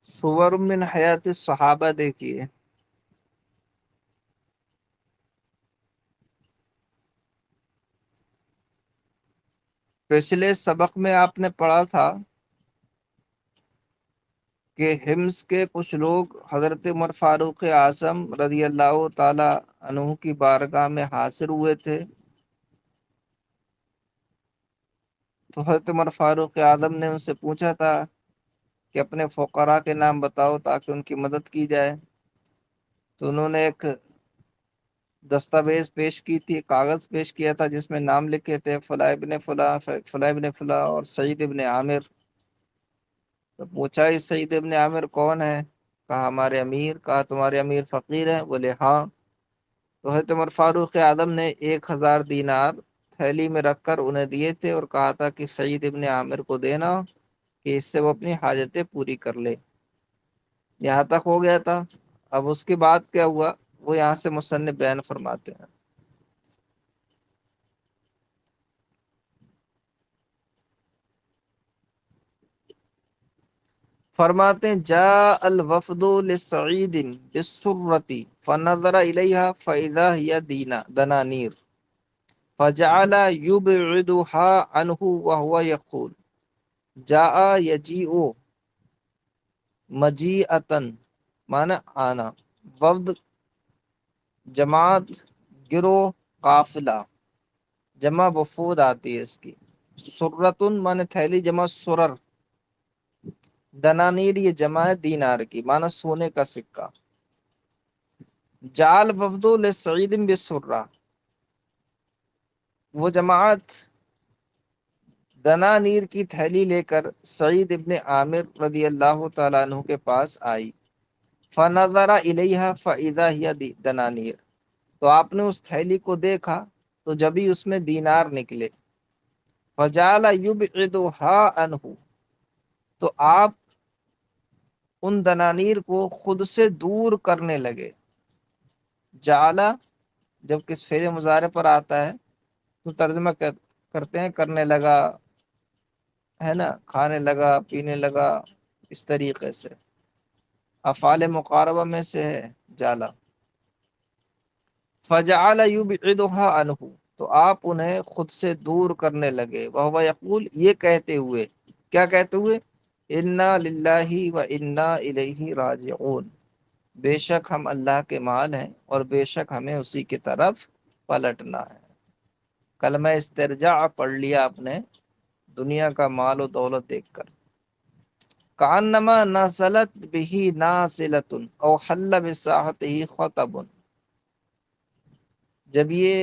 صور من حیات الصحابہ دیکھیے، پچھلے سبق میں آپ نے پڑھا تھا کہ حمص کے کچھ لوگ حضرت عمر فاروق اعظم رضی اللہ تعالی عنہ کی بارگاہ میں حاضر ہوئے تھے، تو حضرت عمر فاروق اعظم نے ان سے پوچھا تھا کہ اپنے فقراء کے نام بتاؤ تاکہ ان کی مدد کی جائے۔ تو انہوں نے ایک دستاویز پیش کی تھی، کاغذ پیش کیا تھا جس میں نام لکھے تھے فلاں ابن فلاں، فلاں ابن فلاں اور سعید ابن عامر۔ تو پوچھا اس سعید ابن عامر کون ہے؟ کہا ہمارے امیر۔ کہا تمہارے امیر فقیر ہیں؟ بولے ہاں۔ تو حضرت عمر فاروق اعظم نے 1000 دینار تھیلی میں رکھ کر انہیں دیے تھے اور کہا تھا کہ سعید ابن عامر کو دینا کہ اس سے وہ اپنی حاجتیں پوری کر لے۔ یہاں تک ہو گیا تھا۔ اب اس کے بعد کیا ہوا وہ یہاں سے مصنف بیان فرماتے ہیں۔ فرماتے ہیں جاء الوفد لسعید بالسرۃ فنظر الیہا فاذا ہی دنانیر فجعل یبعدها عنہ وهو یقول جاء یجیء مجیئتن معنی آنا، وفد جماعت، گروہ، قافلہ، جمع وفود آتی ہے اس کی۔ سرتن معنی تھیلی، جمع سرر، دنانیر یہ جمع ہے دینار کی معنی سونے کا سکہ۔ جال وفد لسعید بالسرہ، وہ جماعت دنانیر کی تھیلی لے کر سعید ابن عامر رضی اللہ تعالیٰ عنہ کے پاس آئی۔ فنظر الیہا فاذا ہی دنانیر، تو آپ نے اس تھیلی کو دیکھا تو جبھی اس میں دینار نکلے۔ فجعل یبعدها عنہ، تو آپ ان دنانیر کو خود سے دور کرنے لگے۔ جعل جب کس فعل مضارع پر آتا ہے تو ترجمہ کرتے ہیں کرنے لگا، ہے نا، کھانے لگا، پینے لگا، اس طریقے سے افعال مقاربہ میں سے ہے جالا۔ فجعل یبعدها عنہ، تو آپ انہیں خود سے دور کرنے لگے۔ وہو یقول، یہ کہتے ہوئے، کیا کہتے ہوئے؟ انا للہ و انا الیہ راجعون، بے شک ہم اللہ کے مال ہیں اور بے شک ہمیں اسی کی طرف پلٹنا ہے۔ کلمہ استرجاع پڑھ لیا آپ نے دنیا کا مال و دولت دیکھ کر۔ کانما نزلت به نازلۃ او حل بساحته خطب، جب یہ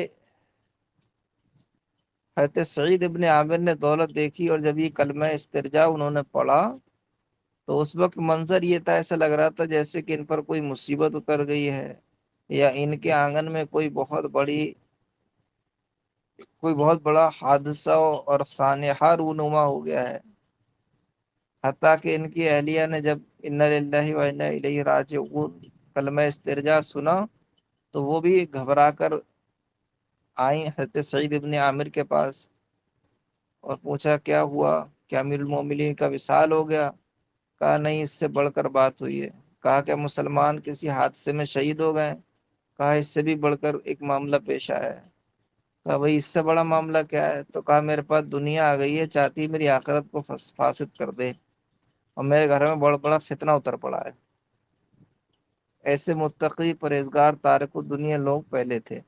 حضرت سعید ابن عامر نے دولت دیکھی اور جب یہ کلمہ استرجاع انہوں نے پڑھا تو اس وقت منظر یہ تھا، ایسا لگ رہا تھا جیسے کہ ان پر کوئی مصیبت اتر گئی ہے یا ان کے آنگن میں کوئی بہت بڑا حادثہ اور سانحہ رونما ہو گیا ہے۔ حتیٰ کہ ان کی اہلیہ نے جب انا للہ و انا الیہ راجعون کلمہ استرجاع سنا تو وہ بھی گھبرا کر آئیں حضرت سعید ابن عامر کے پاس اور پوچھا کیا ہوا، کیا امیر المومنین کا وصال ہو گیا؟ کہا نہیں، اس سے بڑھ کر بات ہوئی ہے۔ کہا کہ مسلمان کسی حادثے میں شہید ہو گئے؟ کہا اس سے بھی بڑھ کر ایک معاملہ پیش آیا ہے۔ کہا بھئی اس سے بڑا معاملہ کیا ہے؟ تو کہا میرے پاس دنیا آ گئی ہے، چاہتی میری آخرت کو فاسد کر دے اور میرے گھر میں بڑا بڑا فتنہ اتر پڑا ہے۔ ایسے متقی پرہیزگار تارک الدنیا لوگ پہلے تھے۔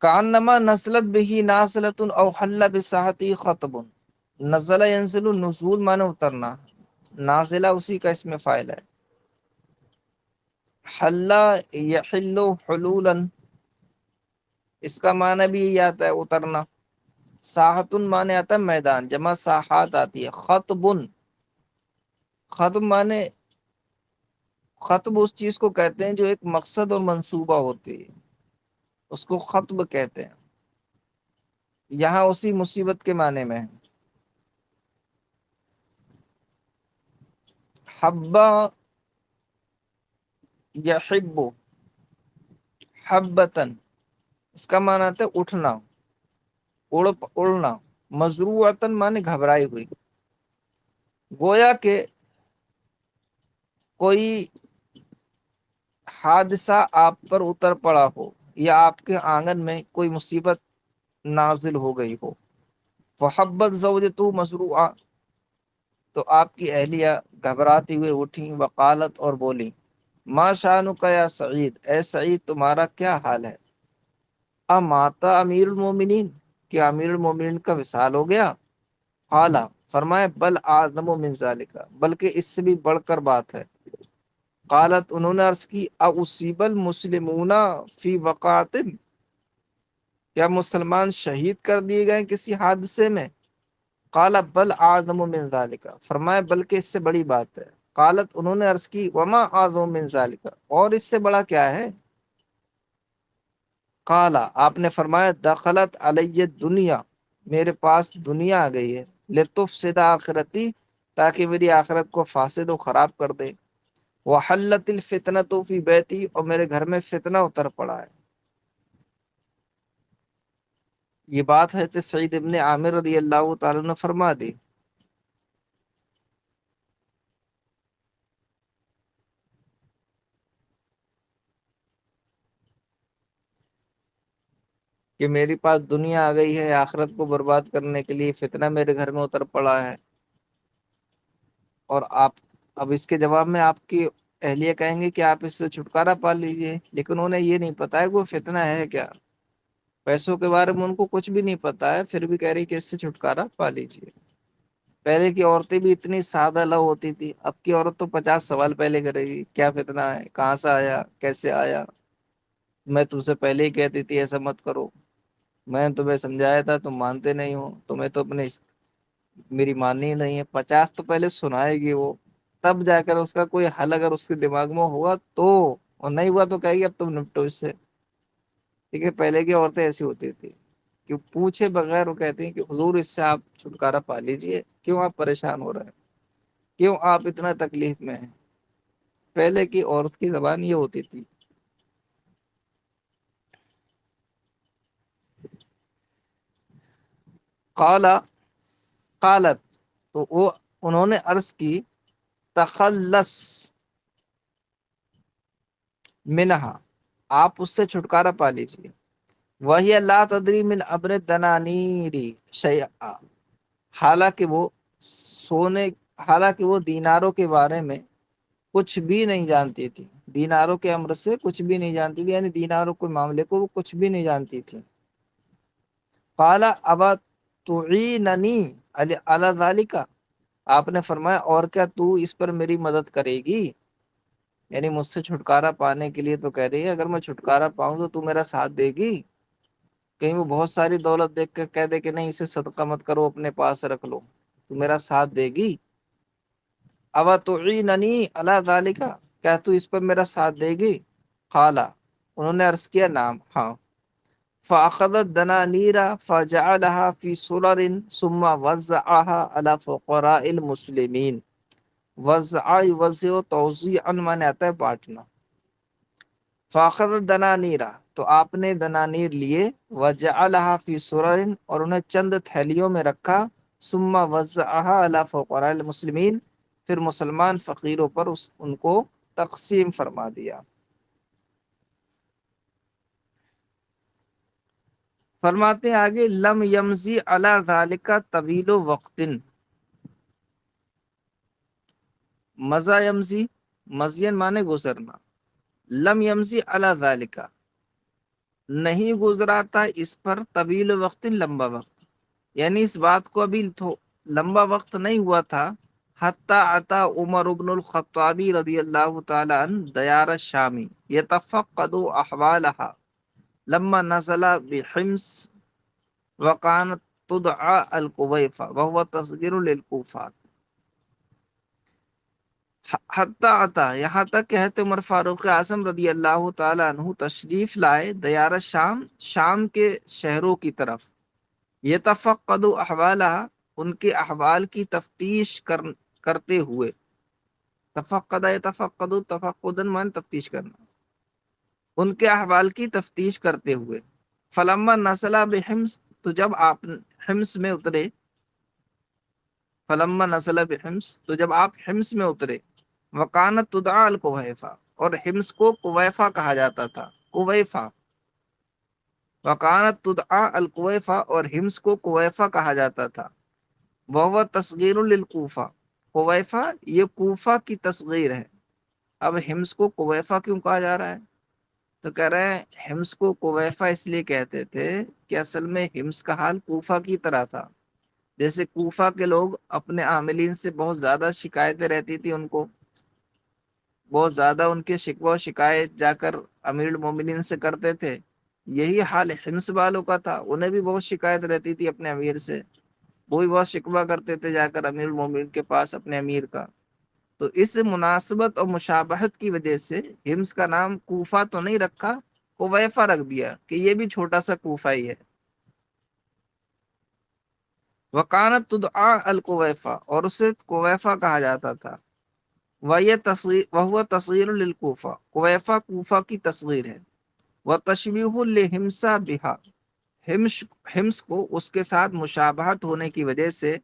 کانما نزلت به نازلۃ او حل بساحتی خطب، نزل ینزل نزول معنی اترنا، نازلہ اسی کا اسم فاعل ہے۔ حل یحل حلولا، اس کا معنی بھی یہی آتا ہے اترنا۔ ساحتن معنی آتا ہے میدان، جمع ساحات آتی ہے۔ خطبن، خطب معنی، خطب اس چیز کو کہتے ہیں جو ایک مقصد اور منصوبہ ہوتی ہے، اس کو خطب کہتے ہیں۔ یہاں اسی مصیبت کے معنی میں ہے۔ حبا یحب، حبتن اس کا معنی آتا ہے اٹھنا، اڑنا۔ مزروعتن معنی گھبرائی ہوئی۔ گویا کہ کوئی حادثہ آپ پر اتر پڑا ہو یا آپ کے آنگن میں کوئی مصیبت نازل ہو گئی ہو. فحبت زوجتو مصروعہ، تو آپ کی اہلیہ گھبراتی ہوئے اٹھیں، وقالت اور بولی، ما شانک یا سعید، اے سعید تمہارا کیا حال ہے؟ اماتا امیر المومنین، کیا امیر المومنین کا وصال ہو گیا؟ قال، فرمائے، بل اعظم من ذالک، بلکہ اس سے بھی بڑھ کر بات ہے. قالت، انہوں نے عرض کی، اصیب المسلمون فی وقعت، کیا مسلمان شہید کر دیے گئے کسی حادثے میں؟ قال بل اعظم من ذالک، فرمایا بلکہ اس سے بڑی بات ہے. قالت، انہوں نے عرض کی، وما اعظم من ذالک، اور اس سے بڑا کیا ہے؟ قال، آپ نے فرمایا، دخلت علی دنیا، میرے پاس دنیا آ گئی ہے، لتفسد آخرتی، تاکہ میری آخرت کو فاسد و خراب کر دے. وحلت الفتنۃ فی بیتی، اور میرے گھر میں فتنہ اتر پڑا ہے. یہ بات ہے کہ سعید ابن عامر رضی اللہ تعالیٰ نے فرما دی کہ میری پاس دنیا آ گئی ہے، آخرت کو برباد کرنے کے لیے فتنہ میرے گھر میں اتر پڑا ہے. اور آپ اب اس کے جواب میں آپ کی اہلیہ کہیں گے کہ آپ اس سے چھٹکارا پا لیجئے، لیکن انہیں یہ نہیں پتا ہے کہ وہ فتنہ ہے کیا. پیسوں کے بارے میں ان کو کچھ بھی نہیں پتا ہے، پھر بھی کہہ رہی کہ اس سے چھٹکارا پا لیجئے. پہلے کی عورتیں بھی اتنی سادہ لو ہوتی تھی، اب کی عورت تو 50 سوال پہلے کرے گی، کیا فتنہ ہے، کہاں سے آیا، کیسے آیا، میں تم سے پہلے ہی کہتی تھی ایسا مت کرو، میں نے تمہیں سمجھایا تھا تم مانتے نہیں ہو، تمہیں تو اپنے میری ماننی ہی نہیں ہے. 50 تو پہلے سنائے گی وہ، تب جا کر اس کا کوئی حل اگر اس کے دماغ میں ہوا تو، اور نہیں ہوا تو کہے گی اب تم نپٹو اس سے. ٹھیک ہے، پہلے کی عورتیں ایسی ہوتی تھی کہ پوچھے بغیر وہ کہتی ہیں کہ حضور اس سے آپ چھٹکارا پا لیجئے، کیوں آپ پریشان ہو رہے ہیں، کیوں آپ اتنا تکلیف میں ہیں. پہلے کی عورت کی زبان یہ ہوتی تھی. قال، قالت، تو وہ انہوں نے عرض کی، تخلص منہا، آپ اس سے چھٹکارا پا لیجیے. وہی لا تدری من ابر دنانیری شیئا، حالانکہ وہ سونے حالانکہ وہ دیناروں کے بارے میں کچھ بھی نہیں جانتی تھی. دیناروں کے امر سے کچھ بھی نہیں جانتی تھی، یعنی دیناروں کے معاملے کو وہ کچھ بھی نہیں جانتی تھی. قال ابا تعیننی علی ذالک، آپ نے فرمایا اور کیا تو اس پر میری مدد کرے گی؟ یعنی مجھ سے چھٹکارا پانے کے لیے تو کہہ رہی ہے، اگر میں چھٹکارا پاؤں تو میرا ساتھ دے گی؟ کہیں وہ بہت ساری دولت دیکھ کے کہہ دے کہ نہیں اسے صدقہ مت کرو، اپنے پاس رکھ لو، تو میرا ساتھ دے گی؟ اوا تعیننی علی ذالک، کیا تو اس پر میرا ساتھ دے گی؟ قال، انہوں نے عرض کیا، نام، ہاں. فاخذت دنانیر فجعلها في سرر ثم وزعها على فقراء المسلمین. وزع یوزع توزیعا مانے آتا ہے بانٹنا. فاخذت دنانیرا، تو آپ نے دنانیر لیے، وجعلها في سرر، اور انہیں چند تھیلیوں میں رکھا، ثم وزعها على فقراء المسلمین، پھر مسلمان فقیروں پر ان کو تقسیم فرما دیا. فرماتے ہیں آگے، لم یمزی علی ذالک طویل وقت، مزا یمزی، مزین مانے گزرنا، لم یمزی علی ذالک، نہیں گزرا تھا اس پر، طویل وقت، لمبا وقت، یعنی اس بات کو ابھی لمبا وقت نہیں ہوا تھا. حتی عطا عمر بن الخطاب رضی اللہ تعالی عنہ دیار الشامی یتفقد احوالها لما نزل بحمص وكانت تدعى الكويفة وهو تصغير للكوفات. حتی عطا، یہاں تک کہ حضرت عمر فاروق اعظم رضی اللہ تعالی عنہ تشریف لائے دیار شام، شام کے شہروں کی طرف. یتفقد احوالها، ان کے احوال کی تفتیش کرتے ہوئے. تفقد یتفقد، تفقدن مان تفتیش کرنا، ان کے احوال کی تفتیش کرتے ہوئے. فلما نزل بحمص، تو جب آپ حمص میں اترے، فلما نزل بحمص، تو جب آپ حمص میں اترے، وکانت تدعا الکویفہ، اور حمص کو کویفہ کہا جاتا تھا، کویفہ، وکانت تدعا الکویفہ، اور حمص کو کویفہ کہا جاتا تھا، وہ تصغیر للکوفہ، کویفہ یہ کوفہ کی تصغیر ہے۔ اب حمص کو کویفہ کیوں کہا جا رہا ہے؟ تو کہہ رہے ہیں حمص کو کویفہ اس لیے کہتے تھے کہ اصل میں حمص کا حال کوفہ کی طرح تھا، جیسے کوفہ کے لوگ اپنے عاملین سے بہت زیادہ شکایتیں رہتی تھی، ان کو بہت زیادہ ان کے شکوہ و شکایت جا کر امیر المومنین سے کرتے تھے، یہی حال حمص والوں کا تھا، انہیں بھی بہت شکایت رہتی تھی اپنے امیر سے، وہ بھی بہت شکوہ کرتے تھے جا کر امیر المومنین کے پاس اپنے امیر کا۔ تو اس مناسبت اور مشابہت کی وجہ سے حمص کا نام کوفہ تو نہیں رکھا، کویفہ رکھ دیا کہ یہ بھی چھوٹا سا کوفہ ہی ہے۔ وکانت تدعا الکویفہ، اور اسے کویفہ کہا جاتا تھا، وہ تصغیر للکوفہ، کویفہ کوفہ کی تصغیر ہے، وہ تشبیہ لحمصہ بہا، حمص حمص کو اس کے ساتھ مشابہت ہونے کی وجہ سے،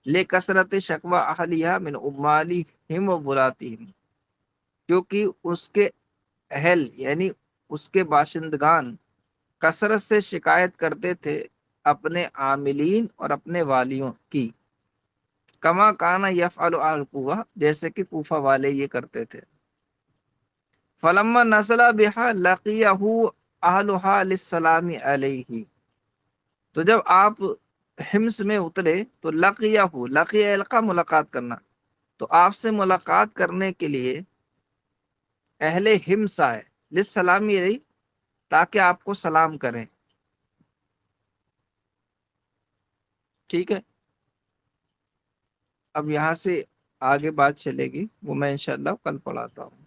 لے کثرت شکوہ اہلیہ من عمالہم و ولاتہم، کیونکہ اس کے اہل یعنی اس کے باشندگان کثرت سے شکایت کرتے تھے اپنے عاملین اور اپنے والیوں کی، کما کانا یفعل اہل کوفہ، جیسے کہ کوفہ والے یہ کرتے تھے۔ فلما نزل بها لقیہ اہلھا للسلام علیہ، تو جب آپ حمص میں اترے تو لقیہ، لقیہ القا ملاقات کرنا، تو آپ سے ملاقات کرنے کے لیے اہل حمص آئے، للسلام علیہ، تاکہ آپ کو سلام کریں، ٹھیک ہے۔ اب یہاں سے آگے بات چلے گی، وہ میں انشاءاللہ کل پڑھاتا ہوں۔